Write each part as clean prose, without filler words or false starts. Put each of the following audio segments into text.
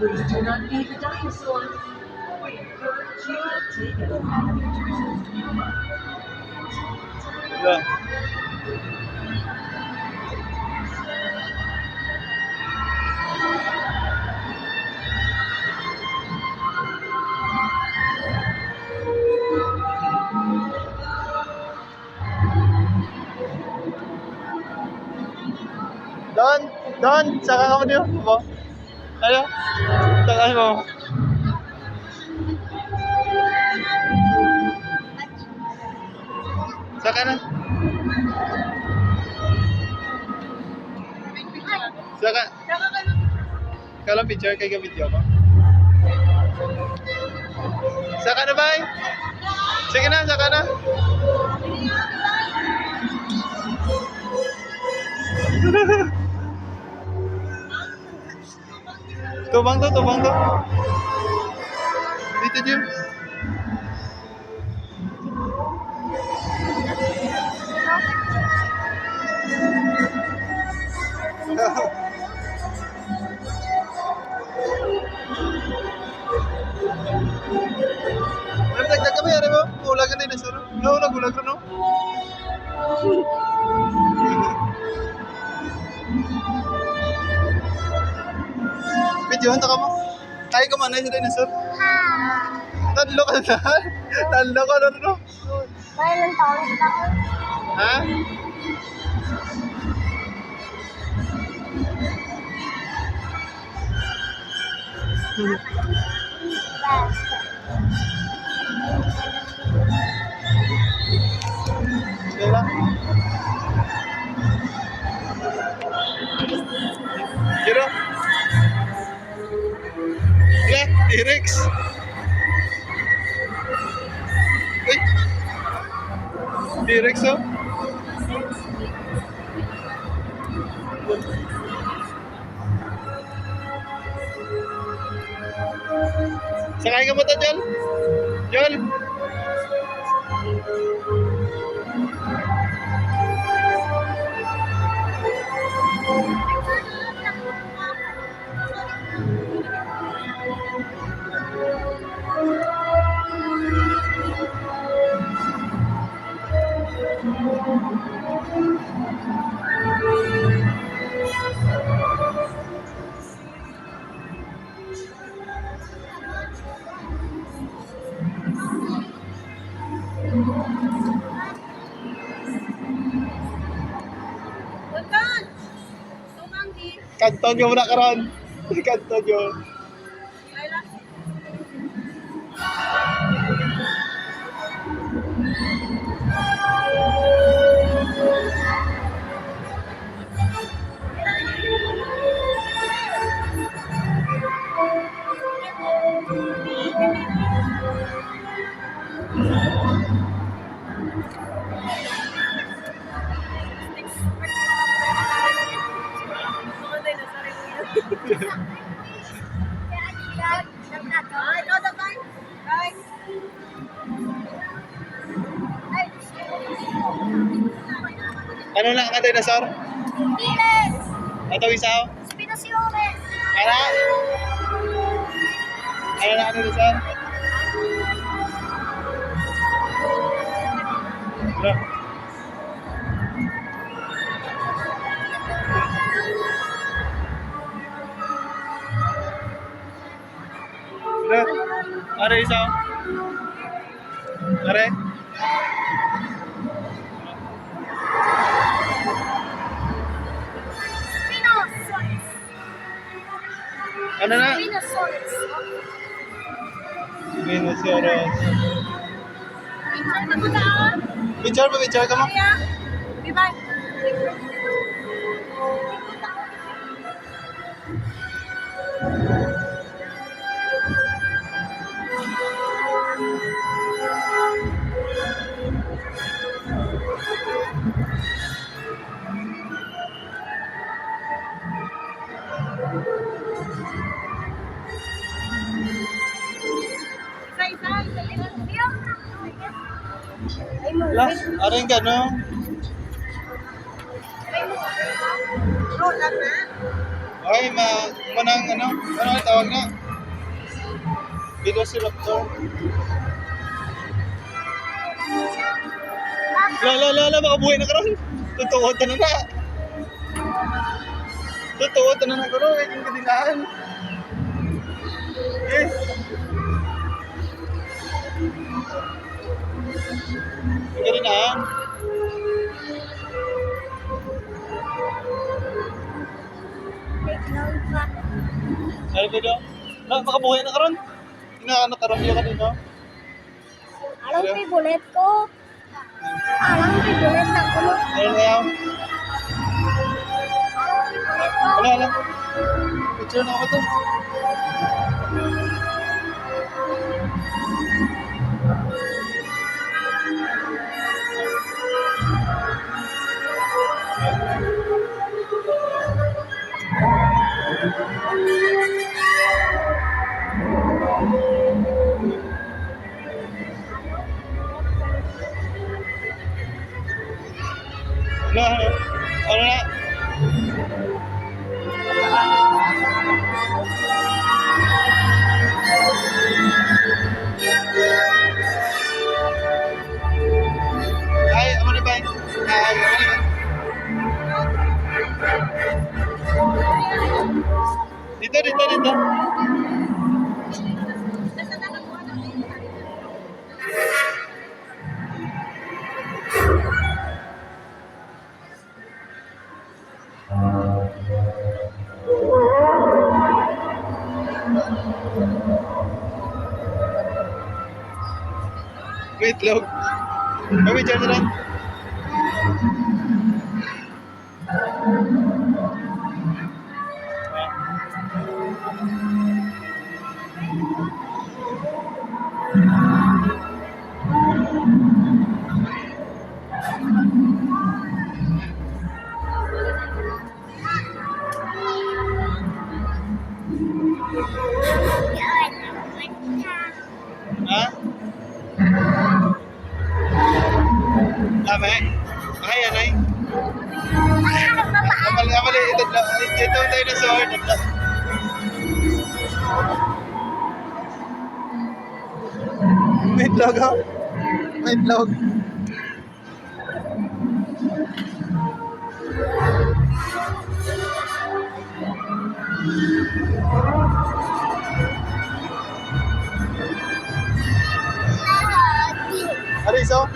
Please do not feed the dinosaurs. We encourage you to take it as Yeah. Don, saka ka mo niyo mo. Ano? Saka mo. Saka na. Saka. Kalau picture kay ka video ko. Saka na bay. Sige na, saka na. Tubang to. Dito Jim. Nagdagdag kami, ano mo? Ulag ka din na sir. No, nagulag ka no? Video, hanta ka mo? Kaya ka man na sa dinosaur? Tadlo ka na? Tadlo ka na no? Kaya ng taon na ako. Ha? Kaya Kiro? Yeah, T-Rex. Uy! T-Rex oh. Sakay ka mo to, Jol? Jol? Kanton nyo muna karon. Kanton nyo. Ano na ang dinosaur? T-Rex! Ito isaw? Spinosaurus! Ano? Ano na ang dinosaur? Ano? Ano? Ano isaw? Are? Spinosaurus! Ano na? Spinosaurus! Spinosaurus. Picture na mo na Picture ka mo? Kaya? Diba? Lah, ada yang enggak no? Ay, Manang ano ang tawag na? Velociraptor. La, makabuhay na karon. Totoo ta na na. Totoo ta na karon, yung kadinaan. Eh. Yung kadinaan. Ano ba daw? Makabuhay na karon. Inaano karon yung kanino? Alam ko yung bullet ko. Alam ko yung bullet na ko. Ano na yan? Wala. Picture na ako to. Ano na? Ay, ano na ba? Ay, ano na ba? Dito. May itlog. May charge na. Ha? Ame? Ay, anay. Amali, ito ang dinosaur. May itlog, ha? May itlog. Ariso?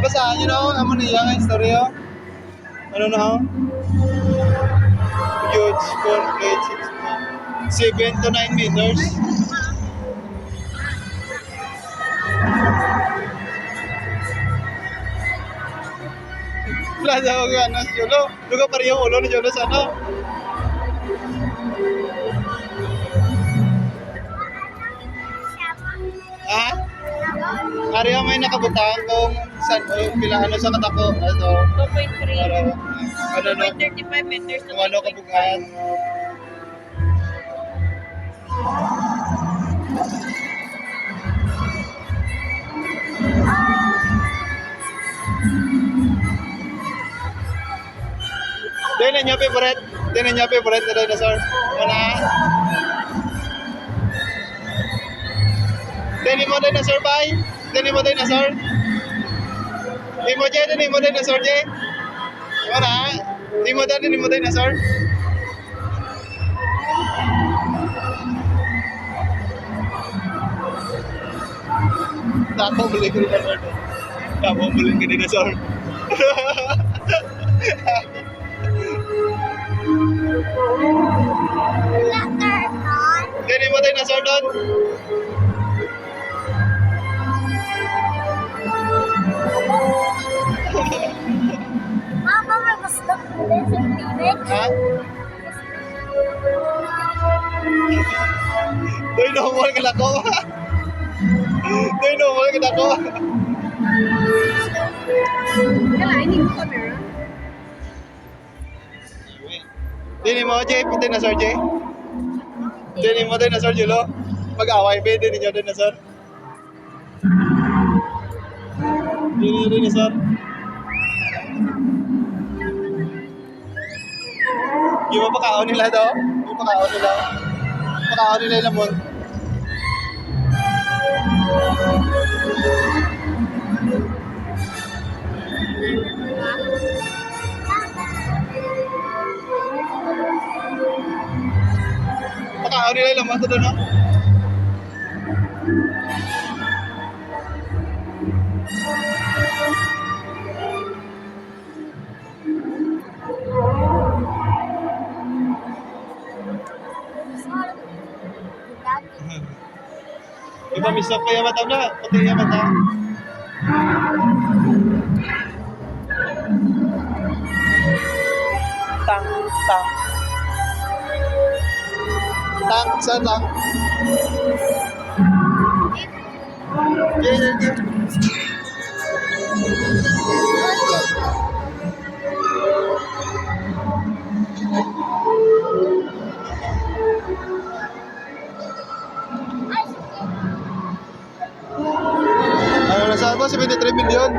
Basahan nyo na ako, amo niya nga istorya. Ano na ako? Huge corn plate, 7 to 9 meters. Plaza ko ano, si Jolo. Luga pa rin yung ulo ni Jolo sa ano. Ha? Ariyo may nakabutang kung saan pila ano sa katako. Ano? 2.3. Ano no? 2.35 meters. Kung ano kabugayan. Din niya favorite. Din niya favorite na dinosaur. Mana? Din mo dinosaur bay? Din mo dinosaur? Imo dinosaur je. Mana? Di mo dinosaur? Tapo beli ko dinosaur. Tapo beli ko dinosaur. Letter Dini mo dinosaur doon. Mama, may gusto ko din sa pilit. Ha? Doy normal ka na ko. Doy normal ka na ko. Kalainin ko camera. Dini mo, Jay, dinosaur, Jay. Dini mo dinosaur, Julo. Mag-away ba, dini nyo dinosaur. Dini nyo dinosaur. Yung mapakaon nila daw. Yung mapakaon nila. Mapakaon nila yung lamon. Mapakaon nila yung lamon. Ito doon, no? Iba misok pa yung mata na. Pati yung mata. Tang, tang. Tang, sa tang. Yeah. Ano na sa ako? 73 million.